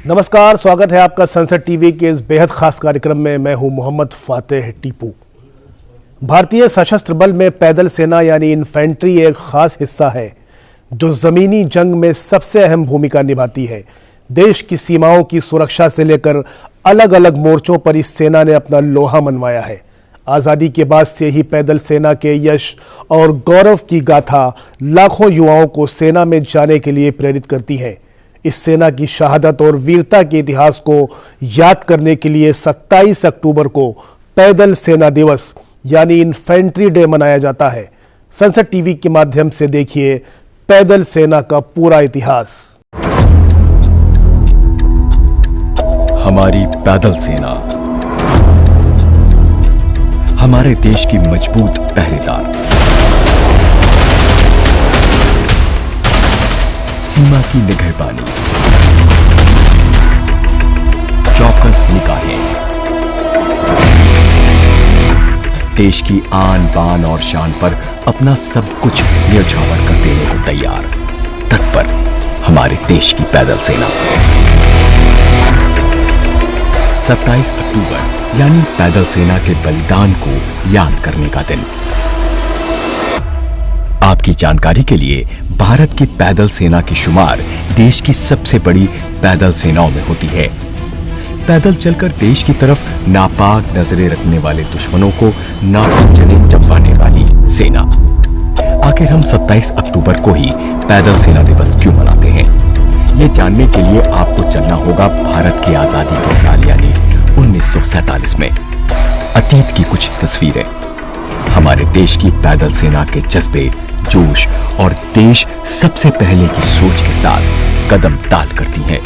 नमस्कार, स्वागत है आपका संसद टीवी के इस बेहद खास कार्यक्रम में। मैं हूं मोहम्मद फातेह टीपू। भारतीय सशस्त्र बल में पैदल सेना यानी इन्फेंट्री एक खास हिस्सा है जो जमीनी जंग में सबसे अहम भूमिका निभाती है। देश की सीमाओं की सुरक्षा से लेकर अलग अलग मोर्चों पर इस सेना ने अपना लोहा मनवाया है। आज़ादी के बाद से ही पैदल सेना के यश और गौरव की गाथा लाखों युवाओं को सेना में जाने के लिए प्रेरित करती है। इस सेना की शहादत और वीरता के इतिहास को याद करने के लिए 27 अक्टूबर को पैदल सेना दिवस यानी इन्फेंट्री डे मनाया जाता है। संसद टीवी के माध्यम से देखिए पैदल सेना का पूरा इतिहास। हमारी पैदल सेना हमारे देश की मजबूत पहरेदार, सीमा की निगहबानी, चौकस निगाहें, देश की आन बान और शान पर अपना सब कुछ न्यौछावर कर देने को तैयार, तत्पर हमारे देश की पैदल सेना। 27 अक्टूबर यानी पैदल सेना के बलिदान को याद करने का दिन। आपकी जानकारी के लिए भारत की पैदल सेना की शुमार देश की सबसे बड़ी पैदल सेनाओं में होती है। पैदल चलकर देश की तरफ नापाक नजरें रखने वाले दुश्मनों को नापजने चपवाने वाली सेना। आखिर हम 27 अक्टूबर को ही पैदल सेना दिवस क्यों मनाते हैं? ये जानने के लिए आपको चलना होगा भारत की आजादी के साल यानी 1947 में। अतीत की कुछ तस्वीरें हमारे देश की पैदल सेना के जज्बे, जोश और देश सबसे पहले की सोच के साथ कदम ताल करती हैं।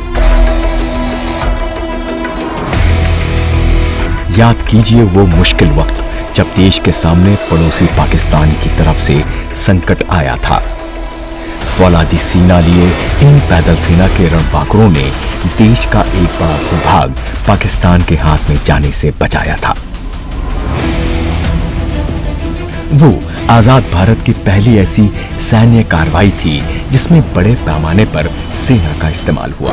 याद कीजिए वो मुश्किल वक्त जब देश के सामने पड़ोसी पाकिस्तान की तरफ से संकट आया था। फौलादी सीना लिए इन पैदल सेना के रणबांकुरों ने देश का एक बड़ा भूभाग पाकिस्तान के हाथ में जाने से बचाया था। वो आजाद भारत की पहली ऐसी सैन्य कार्रवाई थी जिसमें बड़े पैमाने पर सेना का इस्तेमाल हुआ।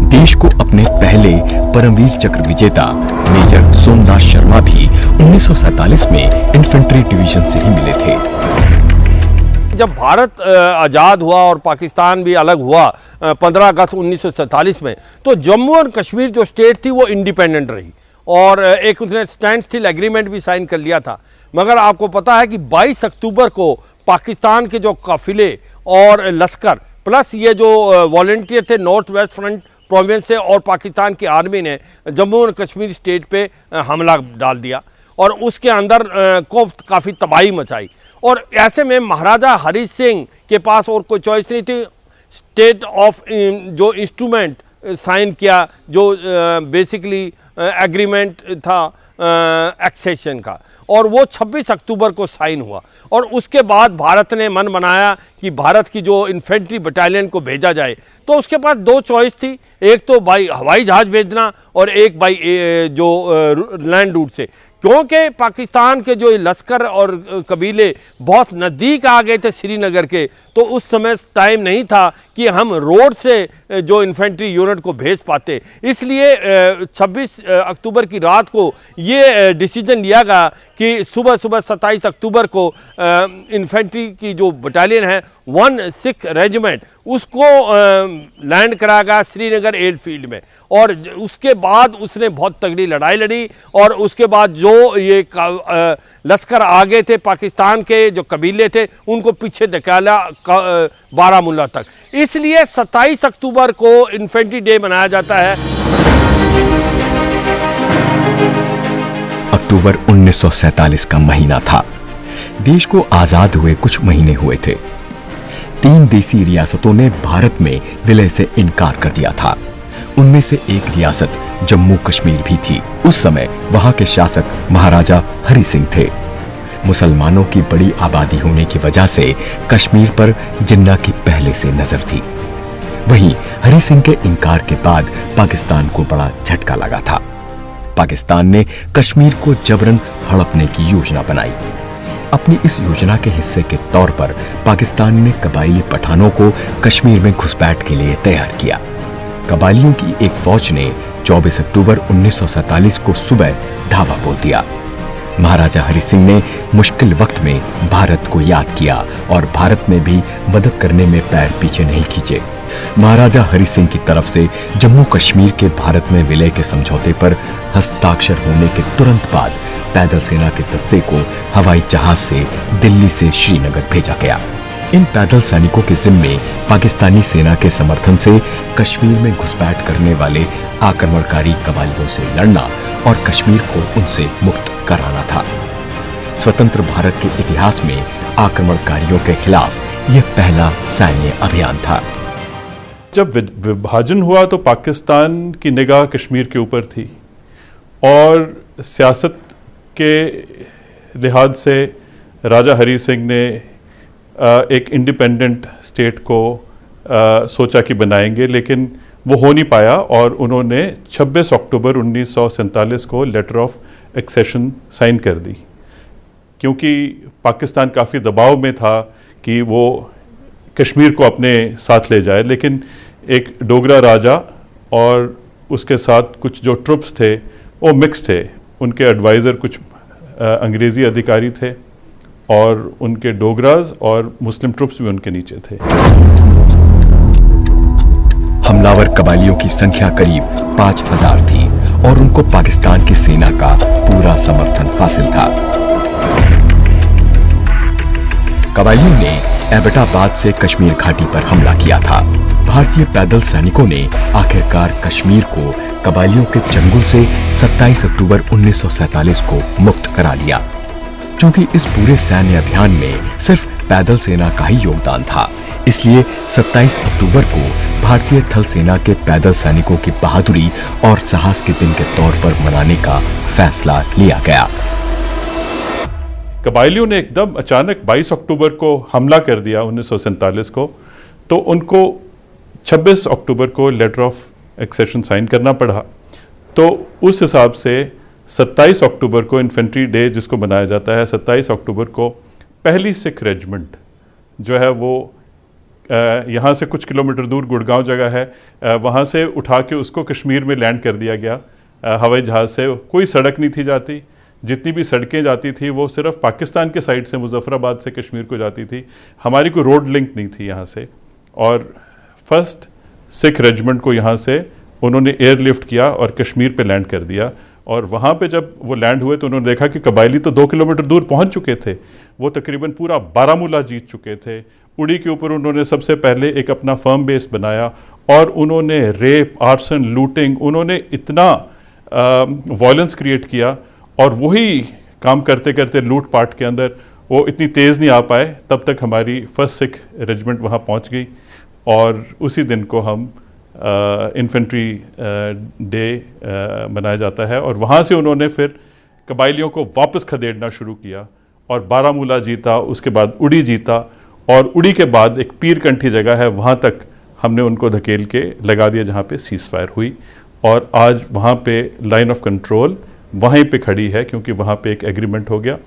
देश को अपने पहले परमवीर चक्र विजेता मेजर सोमनाथ शर्मा भी 1947 में इन्फेंट्री डिवीजन से ही मिले थे। जब भारत आज़ाद हुआ और पाकिस्तान भी अलग हुआ 15 अगस्त 1947 में, तो जम्मू और कश्मीर जो स्टेट थी वो इंडिपेंडेंट रही और एक उसने स्टैंड स्टिल एग्रीमेंट भी साइन कर लिया था। मगर आपको पता है कि 22 अक्टूबर को पाकिस्तान के जो काफिले और लश्कर प्लस ये जो वॉलंटियर थे नॉर्थ वेस्ट फ्रंट प्रोविंस से और पाकिस्तान की आर्मी ने जम्मू और कश्मीर स्टेट पे हमला डाल दिया और उसके अंदर को काफ़ी तबाही मचाई। और ऐसे में महाराजा हरी सिंह के पास और कोई चॉइस नहीं थी। स्टेट ऑफ जो इंस्ट्रूमेंट साइन किया, जो बेसिकली एग्रीमेंट था एक्सेशन का, और वो 26 अक्टूबर को साइन हुआ। और उसके बाद भारत ने मन बनाया कि भारत की जो इन्फेंट्री बटालियन को भेजा जाए। तो उसके पास दो चॉइस थी, एक तो बाई हवाई जहाज़ भेजना और एक बाई जो लैंड रूट से, क्योंकि पाकिस्तान के जो लश्कर और कबीले बहुत नज़दीक आ गए थे श्रीनगर के, तो उस समय टाइम नहीं था कि हम रोड से जो इन्फेंट्री यूनिट को भेज पाते। इसलिए 26 अक्टूबर की रात को ये डिसीजन लिया गया कि सुबह 27 अक्टूबर को इन्फेंट्री की जो बटालियन है 16 रेजिमेंट उसको लैंड कराया गया श्रीनगर एयरफील्ड में। और उसके बाद उसने बहुत तगड़ी लड़ाई लड़ी और उसके बाद जो ये लश्कर आ गए थे पाकिस्तान के जो कबीले थे उनको पीछे धकेला बारामूला तक। इसलिए 27 अक्टूबर को इन्फेंट्री डे मनाया जाता है। अक्टूबर 1947 का महीना था। देश को आजाद हुए कुछ महीने हुए थे। 3 देसी रियासतों ने भारत में विलय से इनकार कर दिया था। उनमें से एक रियासत जम्मू कश्मीर भी थी। उस समय वहां के शासक महाराजा हरि सिंह थे। मुसलमानों की बड़ी आबादी होने की वजह से कश्मीर पर जिन्ना की पहले से नजर थी। वहीं हरि सिंह के इनकार के बाद पाकिस्तान को बड़ा झटका लगा था। पाकिस्तान ने कश्मीर को जबरन हड़पने की योजना बनाई। अपनी इस योजना के हिस्से के तौर पर पाकिस्तान ने कबायली पठानों को कश्मीर में घुसपैठ के लिए तैयार किया। कबालियों की एक फौज ने 24 अक्टूबर 1947 को सुबह धावा बोल दिया। महाराजा हरि सिंह ने मुश्किल वक्त में भारत को याद किया और भारत में भी मदद करने में पैर पीछे नहीं खींचे। महाराजा हरि सिंह की तरफ से जम्मू कश्मीर के भारत में विलय के समझौते पर हस्ताक्षर होने के तुरंत बाद पैदल सेना के दस्ते को हवाई जहाज से दिल्ली से श्रीनगर भेजा गया। इन पैदल सैनिकों के जिम्मे पाकिस्तानी सेना के समर्थन से कश्मीर में घुसपैठ करने वाले आक्रमणकारी कबालियों से लड़ना और कश्मीर को उनसे मुक्त कराना था। स्वतंत्र भारत के इतिहास में आक्रमणकारियों के खिलाफ यह पहला सैन्य अभियान था। जब विभाजन हुआ तो पाकिस्तान की निगाह कश्मीर के ऊपर थी और सियासत के लिहाज से राजा हरि सिंह ने एक इंडिपेंडेंट स्टेट को सोचा कि बनाएंगे, लेकिन वो हो नहीं पाया और उन्होंने 26 अक्टूबर 1947 को लेटर ऑफ एक्सेशन साइन कर दी, क्योंकि पाकिस्तान काफ़ी दबाव में था कि वो कश्मीर को अपने साथ ले जाए। लेकिन एक डोगरा राजा और उसके साथ कुछ जो ट्रुप्स थे वो मिक्स थे, उनके एडवाइज़र कुछ अंग्रेज़ी अधिकारी थे और उनके डोगराज और मुस्लिम ट्रुप्स भी उनके नीचे थे। हमलावर कबालियों की संख्या करीब 5000 थी और उनको पाकिस्तान की सेना का पूरा समर्थन हासिल था। कबालियों ने एबटाबाद से कश्मीर घाटी पर हमला किया था। भारतीय पैदल सैनिकों ने आखिरकार कश्मीर को कबालियों के चंगुल से 27 अक्टूबर 1947 को मुक्त करा लिया। क्योंकि इस पूरे सैन्य अभियान में सिर्फ पैदल सेना का ही योगदान था, इसलिए 27 अक्टूबर को भारतीय थल सेना के पैदल सैनिकों की बहादुरी और साहस के दिन के तौर पर मनाने का फैसला लिया गया। कबायलियों ने एकदम अचानक 22 अक्टूबर को हमला कर दिया 1947 को, तो उनको 26 अक्टूबर को लेटर ऑफ एक्सेशन साइन करना पड़ा। तो उस हिसाब से 27 अक्टूबर को इन्फेंट्री डे जिसको मनाया जाता है, 27 अक्टूबर को पहली सिख रेजिमेंट जो है वो यहाँ से कुछ किलोमीटर दूर गुड़गांव जगह है, वहाँ से उठा के उसको कश्मीर में लैंड कर दिया गया हवाई जहाज़ से। कोई सड़क नहीं थी जाती, जितनी भी सड़कें जाती थी वो सिर्फ पाकिस्तान के साइड से मुजफ्फराबाद से कश्मीर को जाती थी, हमारी कोई रोड लिंक नहीं थी यहाँ से। और फर्स्ट सिख रेजिमेंट को यहाँ से उन्होंने एयरलिफ्ट किया और कश्मीर पे लैंड कर दिया। और वहाँ पे जब वो लैंड हुए तो उन्होंने देखा कि कबायली तो 2 किलोमीटर दूर पहुँच चुके थे, वो तकरीबन पूरा बारामूला जीत चुके थे। उड़ी के ऊपर उन्होंने सबसे पहले एक अपना फर्म बेस बनाया और उन्होंने रेप, आर्सन, लूटिंग, उन्होंने इतना वायलेंस क्रिएट किया और वही काम करते करते लूट पाट के अंदर वो इतनी तेज़ नहीं आ पाए, तब तक हमारी फर्स्ट सिख रेजिमेंट वहाँ पहुँच गई और उसी दिन को हम इन्फेंट्री डे मनाया जाता है। और वहाँ से उन्होंने फिर कबायलियों को वापस खदेड़ना शुरू किया और बारामूला जीता, उसके बाद उड़ी जीता और उड़ी के बाद एक पीरकंठी जगह है वहाँ तक हमने उनको धकेल के लगा दिया जहाँ पे सीज फायर हुई। और आज वहाँ पे लाइन ऑफ कंट्रोल वहीं पे खड़ी है, क्योंकि वहाँ पे एक एग्रीमेंट हो गया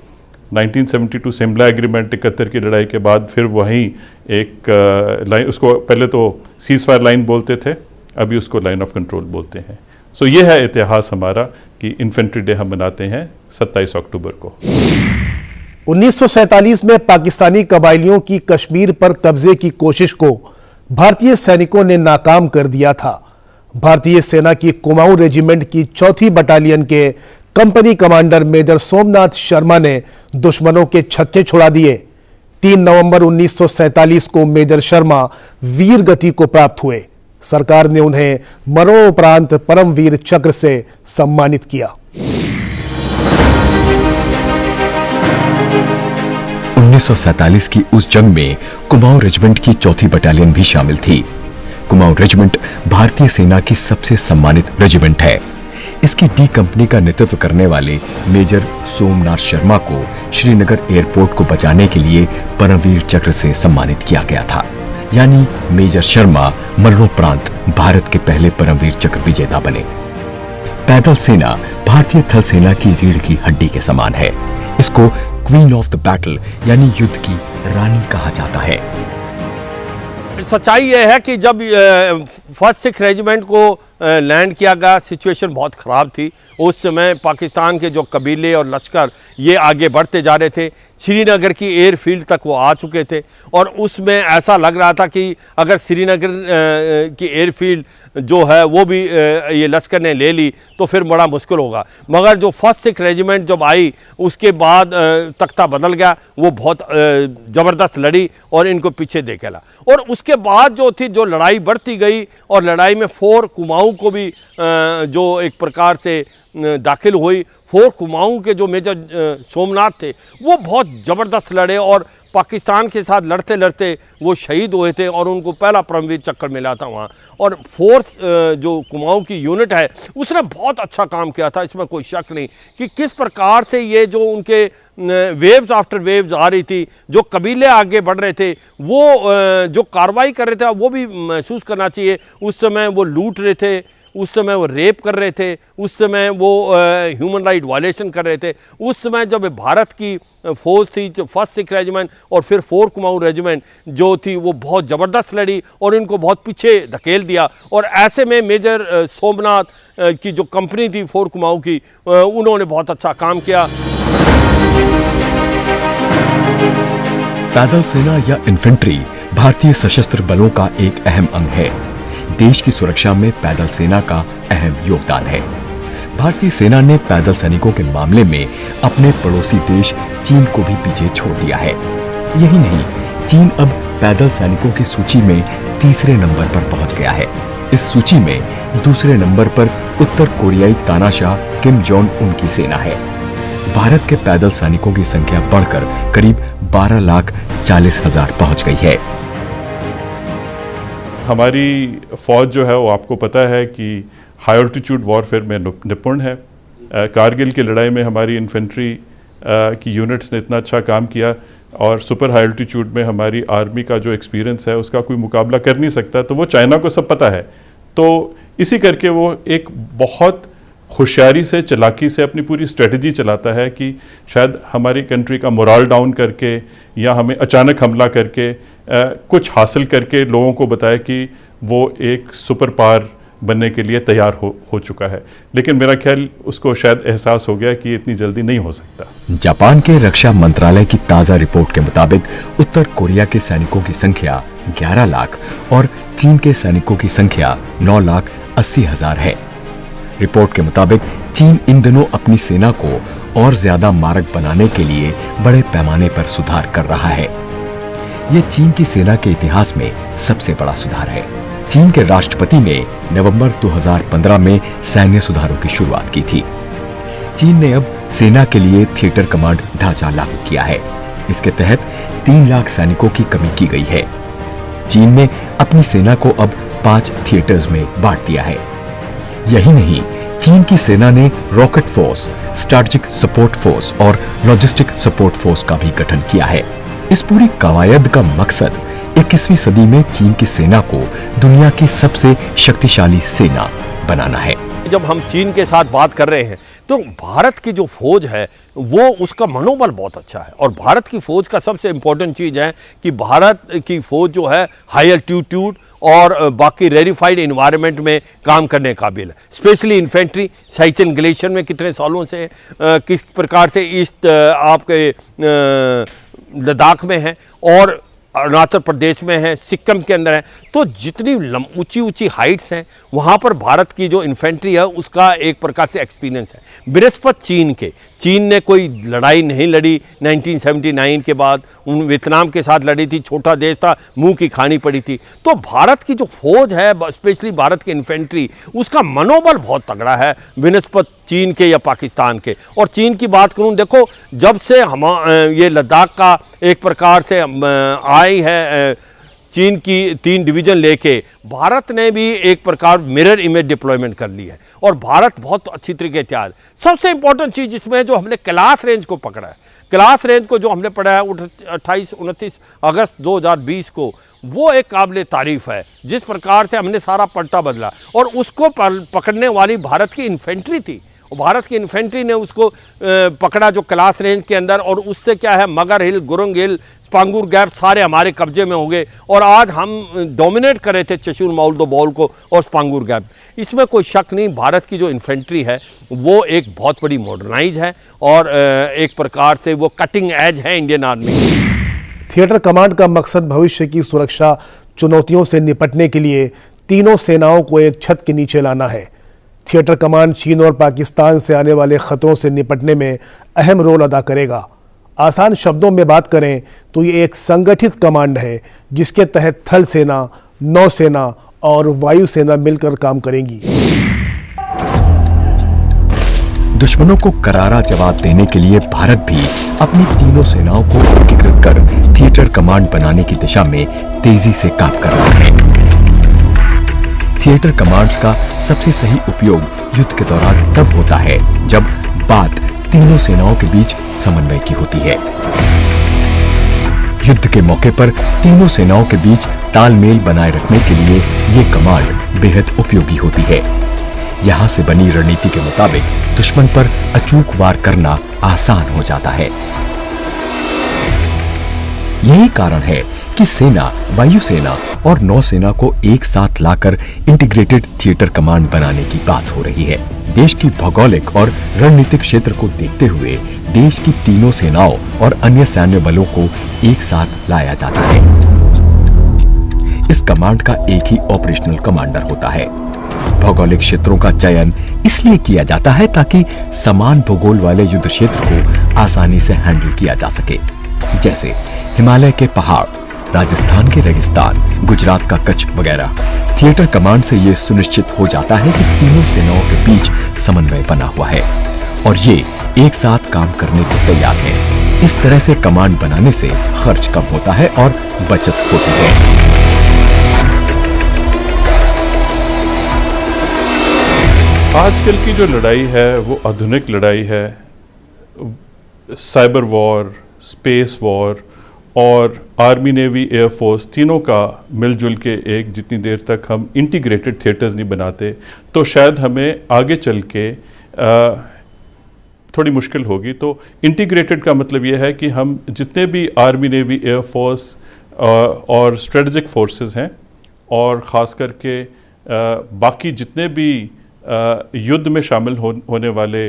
1972 सिमला एग्रीमेंट। 71 की लड़ाई के बाद फिर वहीं एक लाइन, उसको पहले तो सीज फायर लाइन बोलते थे, अभी उसको लाइन ऑफ कंट्रोल बोलते हैं। सो ये है इतिहास हमारा कि इन्फेंट्री डे हम मनाते हैं 27 अक्टूबर को। 1947 में पाकिस्तानी कबायलियों की कश्मीर पर कब्जे की कोशिश को भारतीय सैनिकों ने नाकाम कर दिया था। भारतीय सेना की कुमाऊं रेजिमेंट की 4थी बटालियन के company commander major Somnath Sharma ने दुश्मनों के छक्के छुड़ा दिए। 3 नवंबर 1947 को मेजर शर्मा वीर गति को प्राप्त हुए। सरकार ने उन्हें मरणोपरांत परमवीर चक्र से सम्मानित किया। 1947 की उस जंग में कुमाऊं रेजिमेंट की 4थी बटालियन भी शामिल थी। कुमाऊं रेजिमेंट भारतीय सेना की सबसे सम्मानित रेजिमेंट है। इसकी डी कंपनी का नेतृत्व करने वाले मेजर सोमनाथ शर्मा को श्रीनगर एयरपोर्ट को बचाने के लिए परमवीर चक्र से सम्मानित किया गया था। यानी मेजर शर्मा मरणोपरांत भारत के पहले परमवीर चक्र विजेता बने। पैदल सेना भारतीय थल सेना की रीढ़ की हड्डी के समान है। इसको क्वीन ऑफ द बैटल यानी युद्ध की रानी कहा जाता है। सच्चाई यह है कि जब फर्स्ट सिख रेजिमेंट को लैंड किया गया, सिचुएशन बहुत ख़राब थी। उस समय पाकिस्तान के जो कबीले और लश्कर ये आगे बढ़ते जा रहे थे, श्रीनगर की एयरफील्ड तक वो आ चुके थे और उसमें ऐसा लग रहा था कि अगर श्रीनगर की एयरफील्ड जो है वो भी ये लश्कर ने ले ली तो फिर बड़ा मुश्किल होगा। मगर जो फर्स्ट सिख रेजिमेंट जब आई उसके बाद तख्ता बदल गया, वो बहुत ज़बरदस्त लड़ी और इनको पीछे दे के ला। और उसके बाद जो थी जो लड़ाई बढ़ती गई और लड़ाई में फोर्ट कुमाऊं को भी जो एक प्रकार से दाखिल हुई। फोर्ट कुमाऊं के जो मेजर सोमनाथ थे वो बहुत ज़बरदस्त लड़े और पाकिस्तान के साथ लड़ते लड़ते वो शहीद हुए थे और उनको पहला परमवीर चक्र मिला था वहाँ। और फोर्थ जो कुमाऊं की यूनिट है उसने बहुत अच्छा काम किया था, इसमें कोई शक नहीं कि किस प्रकार से ये जो उनके वेव्स आफ्टर वेव्स आ रही थी, जो कबीले आगे बढ़ रहे थे, वो जो कार्रवाई कर रहे थे वो भी महसूस करना चाहिए। उस समय वो लूट रहे थे, उस समय वो रेप कर रहे थे, उस समय वो ह्यूमन राइट वायलेशन कर रहे थे। उस समय जब भारत की फौज थी, जो फर्स्ट सिख रेजिमेंट और फिर फोर्ट कुमाऊं रेजिमेंट जो थी वो बहुत ज़बरदस्त लड़ी और इनको बहुत पीछे धकेल दिया। और ऐसे में मेजर सोमनाथ की जो कंपनी थी फोर्ट कुमाऊं की, उन्होंने बहुत अच्छा काम किया। पैदल सेना या इन्फेंट्री भारतीय सशस्त्र बलों का एक अहम अंग है। देश की सुरक्षा में पैदल सेना का अहम योगदान है। भारतीय सेना ने पैदल सैनिकों के मामले में अपने पड़ोसी देश चीन को भी पीछे छोड़ दिया है। यही नहीं, चीन अब पैदल सैनिकों की सूची में तीसरे नंबर पर पहुंच गया है। इस सूची में दूसरे नंबर पर उत्तर कोरियाई तानाशाह किम जोंग उन की सेना है। भारत के पैदल सैनिकों की संख्या बढ़कर करीब 12,40,000 पहुंच गई है। हमारी फौज जो है वो आपको पता है कि हाई ऑल्टीट्यूड वॉरफेयर में निपुण है। कारगिल की लड़ाई में हमारी इन्फेंट्री की यूनिट्स ने इतना अच्छा काम किया और सुपर हाई ऑल्टीट्यूड में हमारी आर्मी का जो एक्सपीरियंस है उसका कोई मुकाबला कर नहीं सकता। तो वो चाइना को सब पता है, तो इसी करके वो एक बहुत होशियारी से, चालाकी से अपनी पूरी स्ट्रेटजी चलाता है कि शायद हमारी कंट्री का मोराल डाउन करके या हमें अचानक हमला करके कुछ हासिल करके लोगों को बताए कि वो एक सुपर पावर बनने के लिए तैयार हो चुका है। लेकिन मेरा ख्याल उसको शायद एहसास हो गया कि इतनी जल्दी नहीं हो सकता। जापान के रक्षा मंत्रालय की ताज़ा रिपोर्ट के मुताबिक उत्तर कोरिया के सैनिकों की संख्या 11 लाख और चीन के सैनिकों की संख्या 9,80,000 है। रिपोर्ट के मुताबिक चीन इन दिनों अपनी सेना को और ज्यादा मारक बनाने के लिए बड़े पैमाने पर सुधार कर रहा है। ये चीन की सेना के इतिहास में सबसे बड़ा सुधार है। चीन के राष्ट्रपति ने नवंबर 2015 में सैन्य सुधारों की शुरुआत की थी। चीन ने अब सेना के लिए थिएटर कमांड ढांचा लागू किया है। इसके तहत 3 लाख सैनिकों की कमी की गई है। चीन ने अपनी सेना को अब 5 थिएटर्स में बांट दिया है। यही नहीं, चीन की सेना ने rocket force, strategic support force और लॉजिस्टिक सपोर्ट फोर्स का भी गठन किया है। इस पूरी कवायद का मकसद 21वीं सदी में चीन की सेना को दुनिया की सबसे शक्तिशाली सेना बनाना है। जब हम चीन के साथ बात कर रहे हैं तो भारत की जो फौज है वो उसका मनोबल बहुत अच्छा है। और भारत की फौज का सबसे इम्पोर्टेंट चीज़ है कि भारत की फौज जो है हाई एल्टीट्यूड और बाकी रेरिफाइड इन्वायरमेंट में काम करने काबिल है। स्पेशली इन्फेंट्री साइचन ग्लेशियर में कितने सालों से किस प्रकार से ईस्ट आपके लद्दाख में है और अरुणाचल प्रदेश में है, सिक्किम के अंदर है। तो जितनी ऊंची ऊंची हाइट्स हैं वहाँ पर भारत की जो इन्फेंट्री है उसका एक प्रकार से एक्सपीरियंस है। बृहस्पति चीन ने कोई लड़ाई नहीं लड़ी 1979 के बाद। उन वियतनाम के साथ लड़ी थी, छोटा देश था, मुंह की खानी पड़ी थी। तो भारत की जो फौज है, स्पेशली भारत की इन्फेंट्री, उसका मनोबल बहुत तगड़ा है बृहस्पति चीन के या पाकिस्तान के। और चीन की बात करूं, देखो जब से हम ये लद्दाख का एक प्रकार से आई है चीन की 3 डिवीज़न लेके, भारत ने भी एक प्रकार मिरर इमेज डिप्लॉयमेंट कर ली है और भारत बहुत अच्छी तरीके से आज। सबसे इंपॉर्टेंट चीज़ इसमें जो हमने कैलाश रेंज को पकड़ा है, कैलाश रेंज को जो हमने पढ़ा है 28-29 अगस्त 2020 को, वो एक काबिल तारीफ़ है। जिस प्रकार से हमने सारा पलटा बदला और उसको पकड़ने वाली भारत की इन्फेंट्री थी भारत की इन्फेंट्री ने उसको पकड़ा जो क्लास रेंज के अंदर, और उससे क्या है मगर हिल, गुरुंग हिल, स्पांगुर गैप सारे हमारे कब्जे में हो गए, और आज हम डोमिनेट कर रहे थे चशुल मौलदो बॉल को और स्पांगुर गैप। इसमें कोई शक नहीं, भारत की जो इन्फेंट्री है वो एक बहुत बड़ी मॉडर्नाइज है और एक प्रकार से वो कटिंग एज है इंडियन आर्मी। थिएटर कमांड का मकसद भविष्य की सुरक्षा चुनौतियों से निपटने के लिए तीनों सेनाओं को एक छत के नीचे लाना है। थिएटर कमांड चीन और पाकिस्तान से आने वाले खतरों से निपटने में अहम रोल अदा करेगा। आसान शब्दों में बात करें तो ये एक संगठित कमांड है जिसके तहत थल सेना, नौसेना और वायुसेना मिलकर काम करेंगी। दुश्मनों को करारा जवाब देने के लिए भारत भी अपनी तीनों सेनाओं को एकीकृत कर थिएटर कमांड बनाने की दिशा में तेजी से काम कर रहा है। थिएटर कमांड्स का सबसे सही उपयोग युद्ध के दौरान तब होता है जब बात तीनों सेनाओं के बीच समन्वय की होती है। युद्ध के मौके पर तीनों सेनाओं के बीच तालमेल बनाए रखने के लिए ये कमांड बेहद उपयोगी होती है। यहां से बनी रणनीति के मुताबिक दुश्मन पर अचूक वार करना आसान हो जाता है। यही कारण है कि सेना, वायुसेना और नौसेना को एक साथ लाकर इंटीग्रेटेड थिएटर कमांड बनाने की बात हो रही है। देश की भौगोलिक और रणनीतिक क्षेत्र को देखते हुए देश की तीनों सेनाओं और अन्य सैन्य बलों को एक साथ लाया जाता है। इस कमांड का एक ही ऑपरेशनल कमांडर होता है। भौगोलिक क्षेत्रों का चयन इसलिए किया जाता है ताकि समान भूगोल वाले युद्ध क्षेत्र को आसानी से हैंडल किया जा सके, जैसे हिमालय के पहाड़, राजस्थान के रेगिस्तान, गुजरात का कच्छ वगैरह। थिएटर कमांड से यह सुनिश्चित हो जाता है कि तीनों सेनाओं के बीच समन्वय बना हुआ है और ये एक साथ काम करने को तैयार हैं। इस तरह से कमांड बनाने से खर्च कम होता है और बचत होती है। आजकल की जो लड़ाई है वो आधुनिक लड़ाई है। साइबर वॉर, स्पेस वॉर और आर्मी, नेवी, एयरफोर्स तीनों का मिलजुल के एक जितनी देर तक हम इंटीग्रेटेड थिएटर्स नहीं बनाते तो शायद हमें आगे चल के थोड़ी मुश्किल होगी। तो इंटीग्रेटेड का मतलब ये है कि हम जितने भी आर्मी, नेवी, एयरफोर्स और स्ट्रेटजिक फोर्सेस हैं और ख़ास करके बाकी जितने भी युद्ध में शामिल होने वाले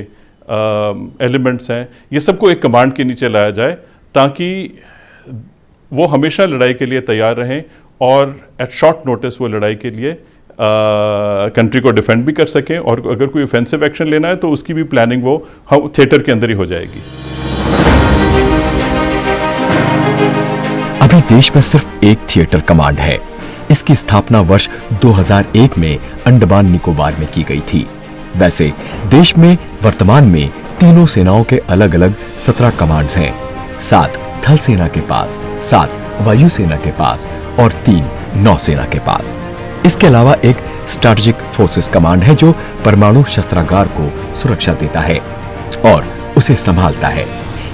एलिमेंट्स हैं, ये सबको एक कमांड के नीचे लाया जाए ताकि वो हमेशा लड़ाई के लिए तैयार रहें और एट शॉर्ट नोटिस वो लड़ाई के लिए कंट्री को डिफेंड भी कर सकें, और अगर कोई ऑफेंसिव एक्शन लेना है तो उसकी भी प्लानिंग वो थिएटर के अंदर ही हो जाएगी। अभी देश में सिर्फ एक थिएटर कमांड है। इसकी स्थापना वर्ष 2001 में अंडमान निकोबार में की गई थी। वैसे देश में वर्तमान में तीनों सेनाओं के अलग अलग 17 कमांड्स हैं। 7 थल सेना के पास, 7 वायुसेना के पास और 3 नौसेना के पास। इसके अलावा एक स्ट्रैटेजिक फोर्सेस कमांड है जो परमाणु शस्त्रागार को सुरक्षा देता है और उसे संभालता है।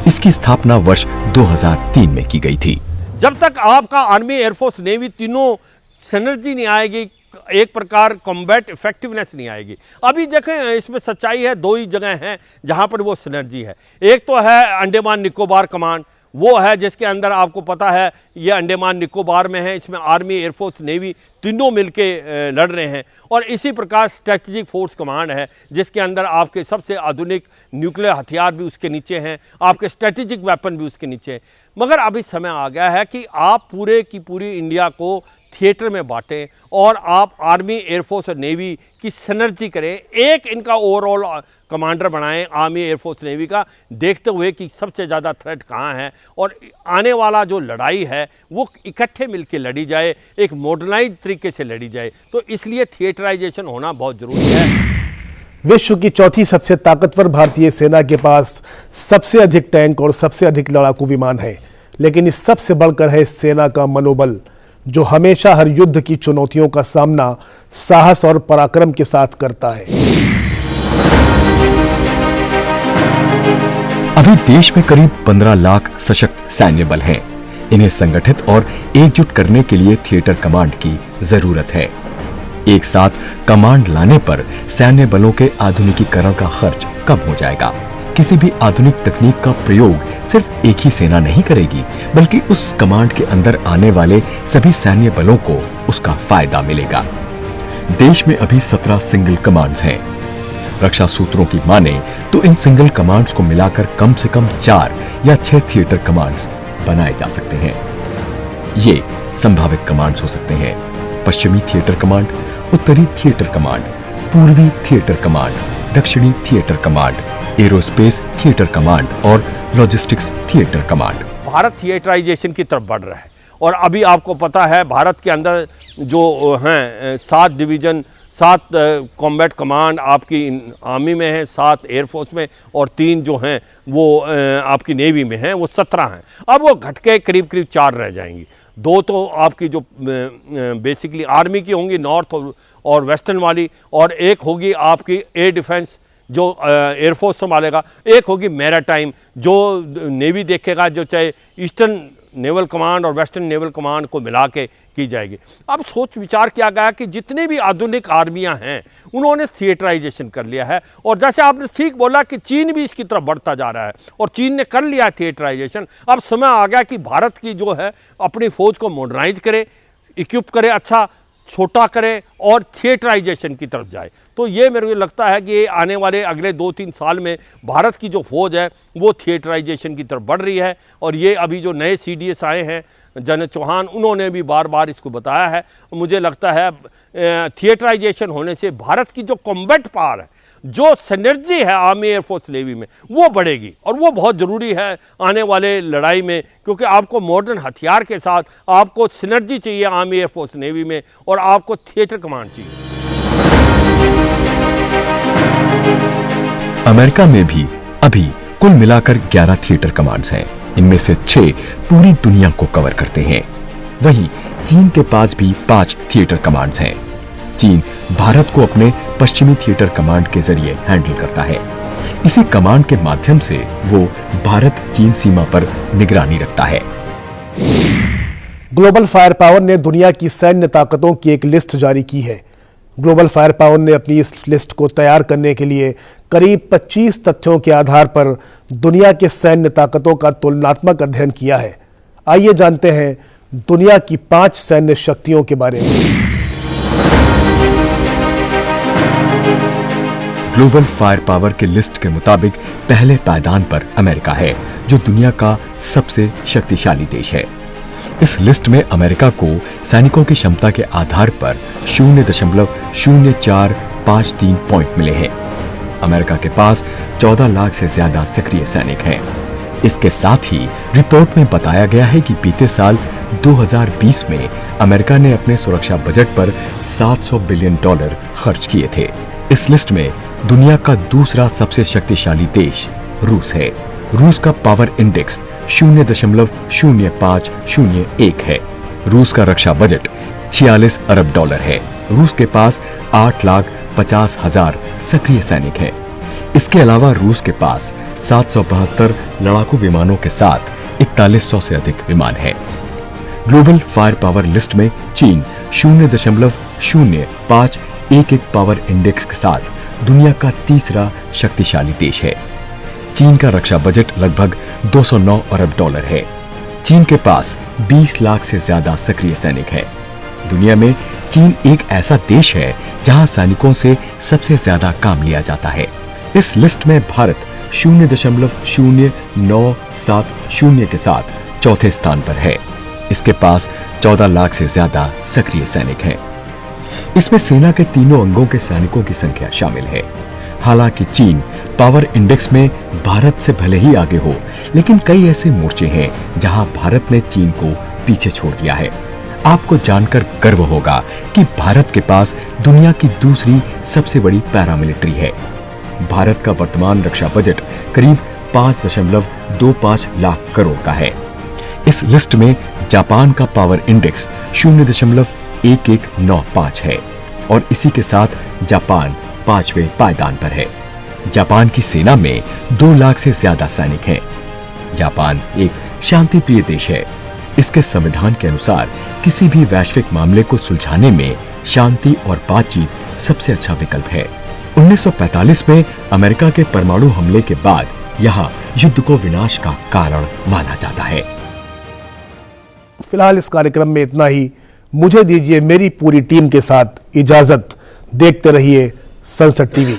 इसकी स्थापना वर्ष 2003 में की गई थी। जब तक आपका आर्मी, एयरफोर्स, नेवी तीनों सिनर्जी नहीं आएगी, एक प्रकार कॉम्बैट इफेक्टिवनेस नहीं आएगी। अभी देखें इसमें सच्चाई है, 2 ही जगह हैं जहां पर वो सिनर्जी है। एक तो है अंडमान निकोबार कमांड, वो है जिसके अंदर आपको पता है ये अंडमान निकोबार में है, इसमें आर्मी, एयरफोर्स, नेवी तीनों मिलके लड़ रहे हैं। और इसी प्रकार स्ट्रेटजिक फोर्स कमांड है जिसके अंदर आपके सबसे आधुनिक न्यूक्लियर हथियार भी उसके नीचे हैं, आपके स्ट्रेटेजिक वेपन भी उसके नीचे हैं। मगर अभी समय आ गया है कि आप पूरे की पूरी इंडिया को थिएटर में बांटें और आप आर्मी, एयरफोर्स और नेवी की सिनर्जी करें, एक इनका ओवरऑल कमांडर बनाएं आर्मी, एयरफोर्स, नेवी का, देखते हुए कि सबसे ज़्यादा थ्रेट कहाँ है और आने वाला जो लड़ाई है वो इकट्ठे मिलकर लड़ी जाए, एक मॉडर्नाइज तरीके से लड़ी जाए। तो इसलिए थिएटराइजेशन होना बहुत ज़रूरी है। विश्व की चौथी सबसे ताकतवर भारतीय सेना के पास सबसे अधिक टैंक और सबसे अधिक लड़ाकू विमान है, लेकिन इस सबसे बढ़कर है सेना का मनोबल, जो हमेशा हर युद्ध की चुनौतियों का सामना साहस और पराक्रम के साथ करता है। अभी देश में करीब 15 लाख सशक्त सैन्य बल हैं। इन्हें संगठित और एकजुट करने के लिए थिएटर कमांड की जरूरत है। एक साथ कमांड लाने पर सैन्य बलों के आधुनिकीकरण का खर्च कम हो जाएगा। किसी भी आधुनिक तकनीक का प्रयोग सिर्फ एक ही सेना नहीं करेगी, बल्कि उस कमांड के अंदर आने वाले सभी सैन्य बलों को उसका फायदा मिलेगा। देश में अभी 17 सिंगल कमांड्स हैं। रक्षा सूत्रों की माने तो इन सिंगल कमांड्स को मिलाकर कम से कम 4 या 6 थिएटर कमांड्स बनाए जा सकते हैं। ये संभावित कमांड्स हो सकते हैं: पश्चिमी थिएटर कमांड, उत्तरी थिएटर कमांड, पूर्वी थिएटर कमांड, दक्षिणी theatre command, aerospace theatre command और logistics theatre command. Bharat theatrisation की तरफ बढ़ रहा है और अभी आपको पता है भारत के अंदर जो हैं 7 डिवीज़न, 7 कॉम्बैट कमांड आपकी आर्मी में हैं, 7 एयरफोर्स में और 3 जो हैं वो आपकी नेवी में हैं, वो 17 हैं। अब वो घट के करीब करीब 4 रह जाएंगी। 2 तो आपकी जो बेसिकली आर्मी की होंगी, नॉर्थ और वेस्टर्न वाली, और एक होगी आपकी एयर डिफेंस जो एयरफोर्स संभालेगा, एक होगी मैरीटाइम जो नेवी देखेगा, जो चाहे ईस्टर्न नेवल कमांड और वेस्टर्न नेवल कमांड को मिला के की जाएगी। अब सोच विचार किया गया कि जितने भी आधुनिक आर्मियां हैं उन्होंने थिएटराइजेशन कर लिया है, और जैसे आपने ठीक बोला कि चीन भी इसकी तरफ बढ़ता जा रहा है और चीन ने कर लिया थिएटराइजेशन। अब समय आ गया कि भारत की जो है अपनी फौज को मॉडर्नाइज करे, इक्विप करे, अच्छा छोटा करे और थिएटराइजेशन की तरफ जाए। तो ये मेरे को लगता है कि आने वाले अगले 2-3 साल में भारत की जो फौज है वो थिएटराइजेशन की तरफ बढ़ रही है। और ये अभी जो नए CDS आए हैं, जनरल चौहान, उन्होंने भी बार बार इसको बताया है। मुझे लगता है थिएटराइजेशन होने से भारत की जो कॉम्बैट पावर है, जो सिनर्जी है आर्मी एयरफोर्स नेवी में, वो बढ़ेगी और वो बहुत ज़रूरी है आने वाले लड़ाई में, क्योंकि आपको मॉडर्न हथियार के साथ आपको सिनर्जी चाहिए आर्मी एयरफोर्स नेवी में, और आपको थिएटर कमांड चाहिए। अमेरिका में भी अभी कुल मिलाकर 11 थिएटर कमांड्स हैं। इनमें से 6 पूरी दुनिया को कवर करते हैं। वहीं चीन के पास भी 5 थिएटर कमांड्स हैं। चीन भारत को अपने पश्चिमी थिएटर कमांड के जरिए हैंडल करता है। इसी कमांड के माध्यम से वो भारत चीन सीमा पर निगरानी रखता है। ग्लोबल फायर पावर ने दुनिया की सैन्य ताकतों की एक लिस्ट जारी की है। ग्लोबल फायर पावर ने अपनी इस लिस्ट को तैयार करने के लिए करीब 25 तथ्यों के आधार पर दुनिया के सैन्य ताकतों का तुलनात्मक अध्ययन किया है। आइए जानते हैं दुनिया की 5 सैन्य शक्तियों के बारे में। ग्लोबल फायर पावर के लिस्ट के मुताबिक पहले पायदान पर अमेरिका है, जो दुनिया का सबसे शक्तिशाली देश है। इस लिस्ट में अमेरिका को सैनिकों की क्षमता के आधार पर 0.0453 पॉइंट मिले हैं। अमेरिका के पास 14 लाख से ज्यादा सक्रिय सैनिक हैं। इसके साथ ही रिपोर्ट में बताया गया है कि बीते साल 2020 में अमेरिका ने अपने सुरक्षा बजट पर $700 बिलियन खर्च किए थे। इस लिस्ट में दुनिया का दूसरा सबसे शक्तिशाली देश रूस है। रूस का पावर इंडेक्स 0.0501 है। रूस का रक्षा बजट $46 अरब है। रूस के पास 8,50,000 सक्रिय सैनिक हैं। इसके अलावा रूस के पास 772 लड़ाकू विमानों के साथ 4100 से अधिक विमान है। ग्लोबल फायर पावर लिस्ट में चीन 0.0511 पावर इंडेक्स के साथ दुनिया का तीसरा शक्तिशाली देश है। चीन का रक्षा बजट लगभग $209 अरब है। चीन के पास 20 लाख से ज्यादा सक्रिय सैनिक है। दुनिया में चीन एक ऐसा देश है जहां सैनिकों से सबसे ज्यादा काम लिया जाता है। इस लिस्ट में भारत 0.0970 के साथ चौथे स्थान पर है। इसके पास 14 लाख से ज्यादा सक्रिय सैनिक हैं। इसमें सेना के तीनों अंगों के सैनिकों की संख्या शामिल है। हालांकि चीन पावर इंडेक्स में भारत से भले ही आगे हो, लेकिन कई ऐसे मोर्चे हैं जहां भारत ने चीन को पीछे छोड़ दिया है। आपको जानकर गर्व होगा कि भारत के पास दुनिया की दूसरी सबसे बड़ी पैरामिलिट्री है। भारत का वर्तमान रक्षा बजट करीब 5.25 लाख करोड़ का है। इस लिस्ट में जापान का पावर इंडेक्स 0.1195 है और इसी के साथ जापान 5वें पायदान पर है। जापान की सेना में 2 लाख से ज्यादा सैनिक हैं। जापान एक शांति प्रिय देश है। इसके संविधान के अनुसार किसी भी वैश्विक मामले को सुलझाने में शांति और बातचीत सबसे अच्छा विकल्प है। 1945 में अमेरिका के परमाणु हमले के बाद यहाँ युद्ध को विनाश का कारण माना जाता है। फिलहाल इस कार्यक्रम में इतना ही। मुझे दीजिए मेरी पूरी टीम के साथ इजाजत। देखते रहिए संसद टीवी।